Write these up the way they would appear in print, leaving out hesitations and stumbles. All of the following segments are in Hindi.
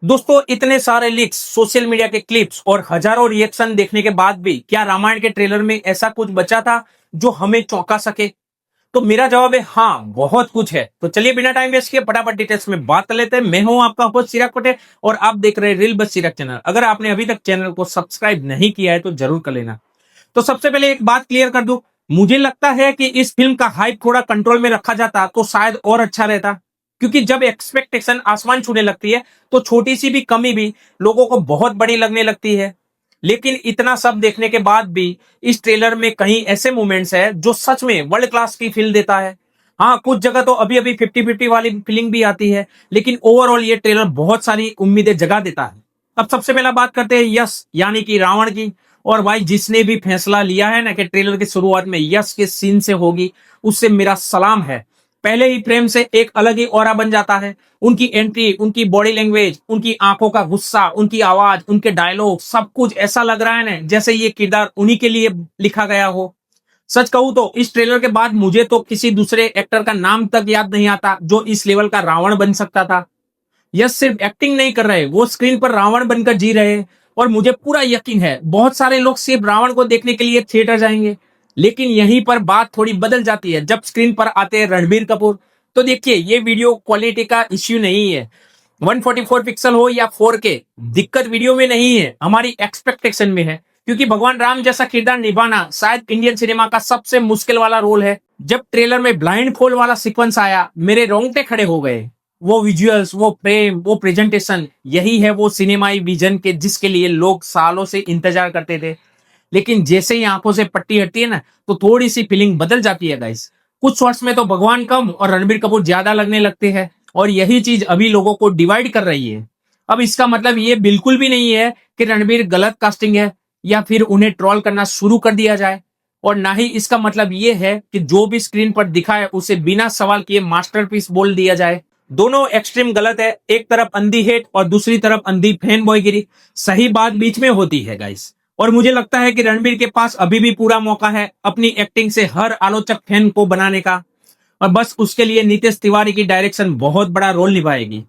दोस्तों, इतने सारे लीक्स, सोशल मीडिया के क्लिप्स और हजारों रिएक्शन देखने के बाद भी क्या रामायण के ट्रेलर में ऐसा कुछ बचा था जो हमें चौंका सके? तो मेरा जवाब है हाँ, बहुत कुछ है। तो चलिए बिना टाइम वेस्ट किए फटाफट डिटेल्स में बात कर लेते हैं। मैं हूं आपका होस्ट चिराग पटेल और आप देख रहे हैं रील बस चिराग चैनल। अगर आपने अभी तक चैनल को सब्सक्राइब नहीं किया है तो जरूर कर लेना। तो सबसे पहले एक बात क्लियर कर दूं, मुझे लगता है कि इस फिल्म का हाइप थोड़ा कंट्रोल में रखा जाता तो शायद और अच्छा रहता, क्योंकि जब एक्सपेक्टेशन आसमान छूने लगती है तो छोटी सी भी कमी भी लोगों को बहुत बड़ी लगने लगती है। लेकिन इतना सब देखने के बाद भी इस ट्रेलर में कहीं ऐसे मोमेंट्स है जो सच में वर्ल्ड क्लास की फील देता है। हाँ, कुछ जगह तो अभी अभी 50-50 वाली फीलिंग भी आती है, लेकिन ओवरऑल ये ट्रेलर बहुत सारी उम्मीदें जगा देता है। अब सबसे पहला बात करते हैं यश यानी कि रावण की। और भाई, जिसने भी फैसला लिया है ना कि ट्रेलर की शुरुआत में यश के सीन से होगी, उससे मेरा सलाम है। पहले ही फ्रेम से एक अलग ही ऑरा बन जाता है। उनकी एंट्री, उनकी बॉडी लैंग्वेज, उनकी आंखों का गुस्सा, उनकी आवाज, उनके डायलॉग, सब कुछ ऐसा लग रहा है ना जैसे ये किरदार उन्हीं के लिए लिखा गया हो। सच कहूं तो इस ट्रेलर के बाद मुझे तो किसी दूसरे एक्टर का नाम तक याद नहीं आता जो इस लेवल का रावण बन सकता था। यश सिर्फ एक्टिंग नहीं कर रहे, वो स्क्रीन पर रावण बनकर जी रहे हैं। और मुझे पूरा यकीन है बहुत सारे लोग सिर्फ रावण को देखने के लिए थिएटर जाएंगे। लेकिन यहीं पर बात थोड़ी बदल जाती है जब स्क्रीन पर आते हैं रणबीर कपूर। तो देखिए, ये वीडियो क्वालिटी का इश्यू नहीं है, 144 पिक्सल हो या 4K, दिक्कत वीडियो में नहीं है, हमारी एक्सपेक्टेशन में है। क्योंकि भगवान राम जैसा किरदार निभाना शायद इंडियन सिनेमा का सबसे मुश्किल वाला रोल है। जब ट्रेलर में ब्लाइंड फोल्ड वाला सीक्वेंस आया, मेरे रोंगटे खड़े हो गए। वो विजुअल्स, वो प्रेम, वो प्रेजेंटेशन, यही है वो सिनेमाई विजन के जिसके लिए लोग सालों से इंतजार करते थे। लेकिन जैसे ही आंखों से पट्टी हटती है ना, तो थोड़ी सी फीलिंग बदल जाती है गाइस। कुछ शॉट्स में तो भगवान कम और रणबीर कपूर ज्यादा लगने लगते हैं, और यही चीज अभी लोगों को डिवाइड कर रही है। अब इसका मतलब ये बिल्कुल भी नहीं है कि रणबीर गलत कास्टिंग है या फिर उन्हें ट्रोल करना शुरू कर दिया जाए। और ना ही इसका मतलब ये है कि जो भी स्क्रीन पर दिखा है उसे बिना सवाल किए मास्टरपीस बोल दिया जाए। दोनों एक्सट्रीम गलत है, एक तरफ अंधी हेट और दूसरी तरफ अंधी फैन बॉयगिरी। सही बात बीच में होती है गाइस। और मुझे लगता है कि रणबीर के पास अभी भी पूरा मौका है अपनी एक्टिंग से हर आलोचक फैन को बनाने का। और बस उसके लिए नितेश तिवारी की डायरेक्शन बहुत बड़ा रोल निभाएगी।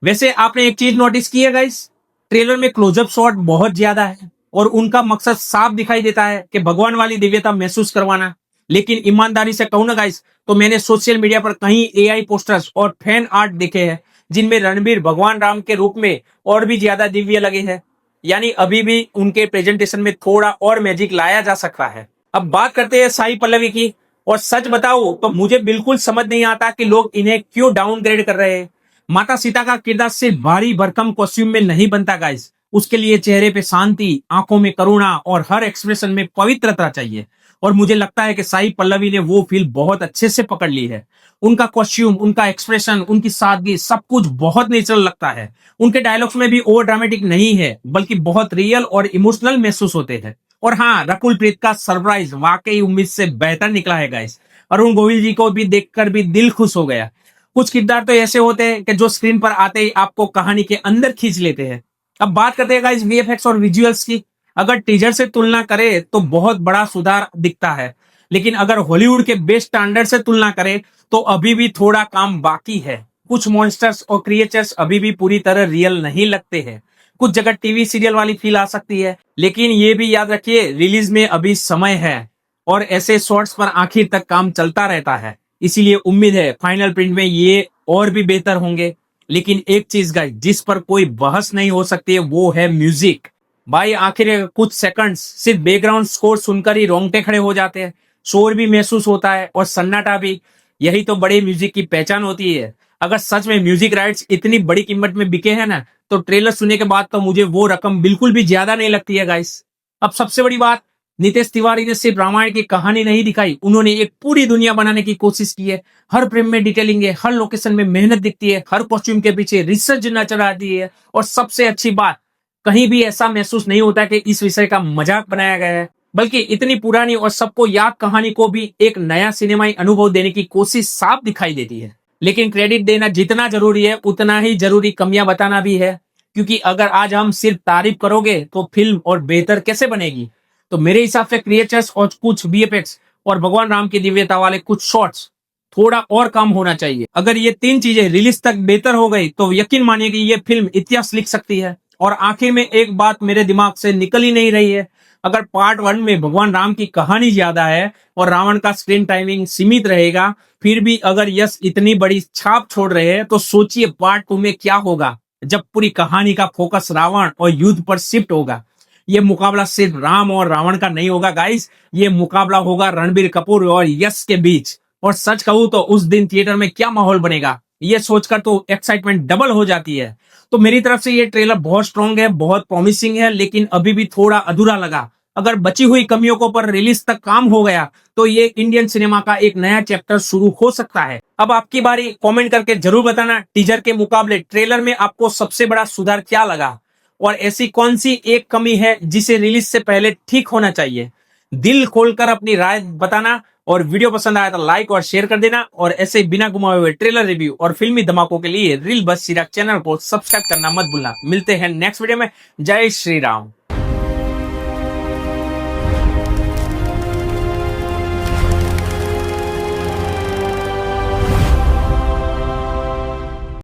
वैसे आपने एक चीज नोटिस की है गाइस, ट्रेलर में क्लोजअप शॉट बहुत ज्यादा है और उनका मकसद साफ दिखाई देता है कि भगवान वाली दिव्यता महसूस करवाना। लेकिन ईमानदारी से कहूं ना गाइस, तो मैंने सोशल मीडिया पर कहीं एआई पोस्टर्स और फैन आर्ट देखे हैं जिनमें रणबीर भगवान राम के रूप में और भी ज्यादा दिव्य लगे हैं। यानी अभी भी उनके प्रेजेंटेशन में थोड़ा और मैजिक लाया जा सकता है। अब बात करते हैं साई पल्लवी की। और सच बताओ तो मुझे बिल्कुल समझ नहीं आता कि लोग इन्हें क्यों डाउनग्रेड कर रहे हैं। माता सीता का किरदार सिर्फ भारी भरकम कॉस्ट्यूम में नहीं बनता गाइस, उसके लिए चेहरे पे शांति, आंखों में करुणा और हर एक्सप्रेशन में पवित्रता चाहिए। और मुझे लगता है कि साई पल्लवी ने वो फील बहुत अच्छे से पकड़ ली है। उनका कॉस्ट्यूम, उनका एक्सप्रेशन, उनकी सादगी, सब कुछ बहुत नेचुरल लगता है। उनके डायलॉग्स में भी ओवर ड्रामेटिक नहीं है, बल्कि बहुत रियल और इमोशनल महसूस होते हैं। और हाँ, रकुल प्रीत का सरप्राइज वाकई उम्मीद से बेहतर निकला है गाइस। अरुण गोविल जी को भी देखकर भी दिल खुश हो गया। कुछ किरदार तो ऐसे होते हैं कि जो स्क्रीन पर आते ही आपको कहानी के अंदर खींच लेते हैं। अब बात करते हैं गाइस वीएफएक्स और विजुअल्स की। अगर टीजर से तुलना करें तो बहुत बड़ा सुधार दिखता है, लेकिन अगर हॉलीवुड के बेस्ट स्टैंडर्ड से तुलना करें तो अभी भी थोड़ा काम बाकी है। कुछ मॉन्स्टर्स और क्रिएचर्स अभी भी पूरी तरह रियल नहीं लगते हैं। कुछ जगह टीवी सीरियल वाली फील आ सकती है, लेकिन ये भी याद रखिए रिलीज में अभी समय है और ऐसे शॉर्ट्स पर आखिर तक काम चलता रहता है। इसीलिए उम्मीद है फाइनल प्रिंट में ये और भी बेहतर होंगे। लेकिन एक चीज गाइस जिस पर कोई बहस नहीं हो सकती है वो है म्यूजिक। भाई, आखिर कुछ सेकंड्स सिर्फ बैकग्राउंड स्कोर सुनकर ही रोंगटे खड़े हो जाते हैं। शोर भी महसूस होता है और सन्नाटा भी। यही तो बड़े म्यूजिक की पहचान होती है। अगर सच में म्यूजिक राइट्स इतनी बड़ी कीमत में बिके हैं ना, तो ट्रेलर सुनने के बाद तो मुझे वो रकम बिल्कुल भी ज्यादा नहीं लगती है गाइस। अब सबसे बड़ी बात, नितेश तिवारी ने सिर्फ रामायण की कहानी नहीं दिखाई, उन्होंने एक पूरी दुनिया बनाने की कोशिश की है। हर फ्रेम में डिटेलिंग है, हर लोकेशन में मेहनत दिखती है, हर कॉस्ट्यूम के पीछे रिसर्च नजर आती है। और सबसे अच्छी बात, कहीं भी ऐसा महसूस नहीं होता कि इस विषय का मजाक बनाया गया है, बल्कि इतनी पुरानी और सबको याद कहानी को भी एक नया सिनेमाई अनुभव देने की कोशिश साफ दिखाई देती है। लेकिन क्रेडिट देना जितना जरूरी है उतना ही जरूरी कमियां बताना भी है। क्योंकि अगर आज हम सिर्फ तारीफ करोगे तो फिल्म और बेहतर कैसे बनेगी। तो मेरे हिसाब से क्रिएचर्स और कुछ वीएफएक्स और भगवान राम की दिव्यता वाले कुछ शॉट्स थोड़ा और काम होना चाहिए। अगर ये तीन चीजें रिलीज तक बेहतर हो गई तो यकीन मानिए कि ये फिल्म इतिहास लिख सकती है। और आखिर में एक बात मेरे दिमाग से निकल ही नहीं रही है, अगर पार्ट 1 में भगवान राम की कहानी ज्यादा है और रावण का स्क्रीन टाइमिंग सीमित रहेगा, फिर भी अगर यश इतनी बड़ी छाप छोड़ रहे हैं, तो सोचिए पार्ट 2 में क्या होगा जब पूरी कहानी का फोकस रावण और युद्ध पर शिफ्ट होगा। ये मुकाबला सिर्फ राम और रावण का नहीं होगा गाइस, ये मुकाबला होगा रणबीर कपूर और यश के बीच। और सच कहूं तो उस दिन थिएटर में क्या माहौल बनेगा, ये सोचकर तो एक्साइटमेंट डबल हो जाती है। तो मेरी तरफ से ये ट्रेलर बहुत स्ट्रांग है, बहुत प्रॉमिसिंग है, लेकिन अभी भी थोड़ा अधूरा लगा। अगर बची हुई कमियों को पर रिलीज तक काम हो गया तो ये इंडियन सिनेमा का एक नया चैप्टर शुरू हो सकता है। अब आपकी बारी, कमेंट करके जरूर बताना टीजर के मुकाबले ट्रेलर में आपको सबसे बड़ा सुधार क्या लगा, और ऐसी कौन सी एक कमी है जिसे रिलीज से पहले ठीक होना चाहिए। दिल खोलकर अपनी राय बताना, और वीडियो पसंद आया तो लाइक और शेयर कर देना। और ऐसे बिना घुमाए हुए ट्रेलर रिव्यू और फिल्मी धमाकों के लिए रील बस चिराग चैनल को सब्सक्राइब करना मत भूलना। मिलते हैं नेक्स्ट वीडियो में। जय श्री राम।